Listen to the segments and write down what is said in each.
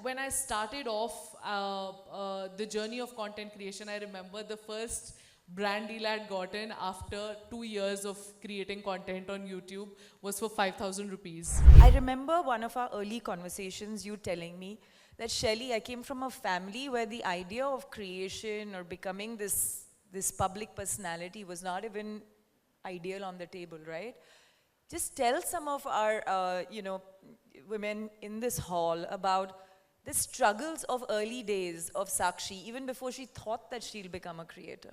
when I started off the journey of content creation, I remember the first brand deal I had gotten after 2 years of creating content on YouTube was for 5,000 rupees. I remember one of our early conversations, you telling me that, Shelly, I came from a family where the idea of creation or becoming this public personality was not even ideal on the table, right? Just tell some of our, women in this hall about the struggles of early days of Sakshi, even before she thought that she'll become a creator.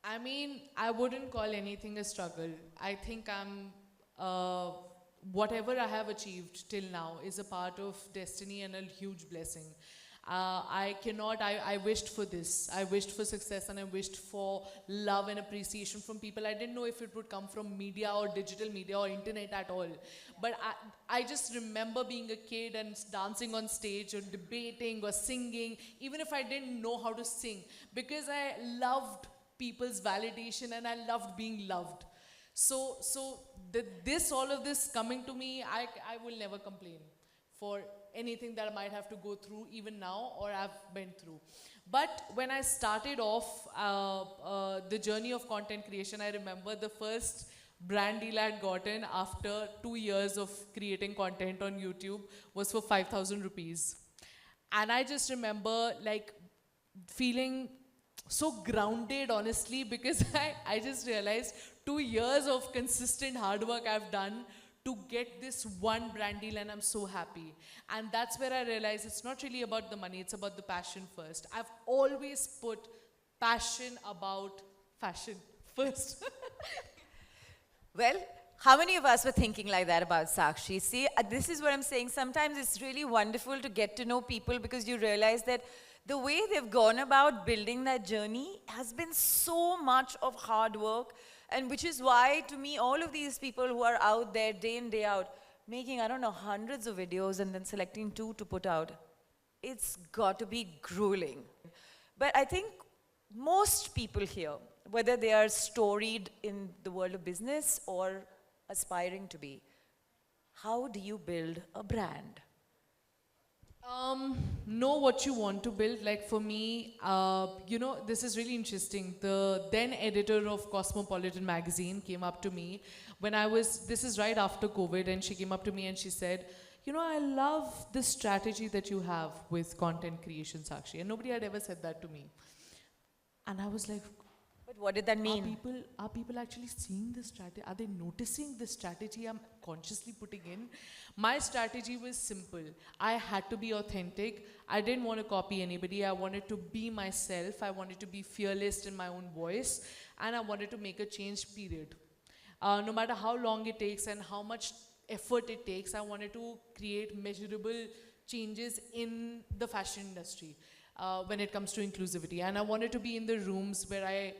I mean, I wouldn't call anything a struggle. I think whatever I have achieved till now is a part of destiny and a huge blessing. I wished for this. I wished for success and I wished for love and appreciation from people. I didn't know if it would come from media or digital media or internet at all. But I just remember being a kid and dancing on stage or debating or singing, even if I didn't know how to sing, because I loved people's validation and I loved being loved. So all of this coming to me, I will never complain for anything that I might have to go through even now or I've been through. But when I started off the journey of content creation, I remember the first brand deal I had gotten after 2 years of creating content on YouTube was for 5,000 rupees. And I just remember like feeling so grounded, honestly, because I just realized 2 years of consistent hard work I've done to get this one brand deal, and I'm so happy. And that's where I realized it's not really about the money, it's about the passion first. I've always put passion about fashion first. Well, how many of us were thinking like that about Sakshi? See, this is what I'm saying. Sometimes it's really wonderful to get to know people because you realize that the way they've gone about building that journey has been so much of hard work, and which is why, to me, all of these people who are out there day in, day out, making, I don't know, hundreds of videos and then selecting 2 to put out, it's got to be grueling. But I think most people here, whether they are storied in the world of business or aspiring to be, how do you build a brand? Know what you want to build. Like for me, this is really interesting. The then editor of Cosmopolitan magazine came up to me when this is right after COVID, and she came up to me and she said, I love the strategy that you have with content creation, Sakshi. And nobody had ever said that to me. And I was like, but what did that mean? Are people actually seeing this strategy? Are they noticing the strategy I'm consciously putting in? My strategy was simple. I had to be authentic. I didn't want to copy anybody. I wanted to be myself. I wanted to be fearless in my own voice. And I wanted to make a change, period. No matter how long it takes and how much effort it takes, I wanted to create measurable changes in the fashion industry when it comes to inclusivity. And I wanted to be in the rooms where I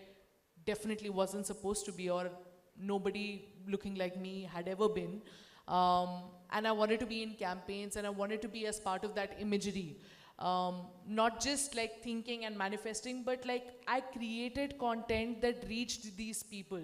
definitely wasn't supposed to be, or nobody looking like me had ever been. And I wanted to be in campaigns, and I wanted to be as part of that imagery. Not just like thinking and manifesting, but like I created content that reached these people.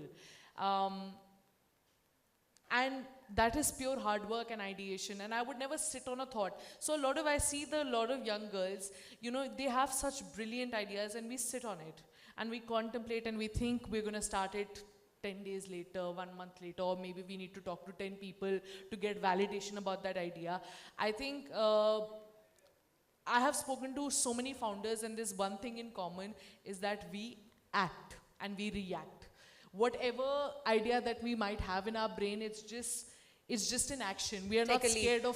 And that is pure hard work and ideation, and I would never sit on a thought. So I see a lot of young girls, they have such brilliant ideas, and we sit on it. And we contemplate and we think we're going to start it 10 days later, 1 month later, or maybe we need to talk to 10 people to get validation about that idea. I think I have spoken to so many founders, and there's one thing in common is that we act and we react. Whatever idea that we might have in our brain, it's just an action. We are not scared of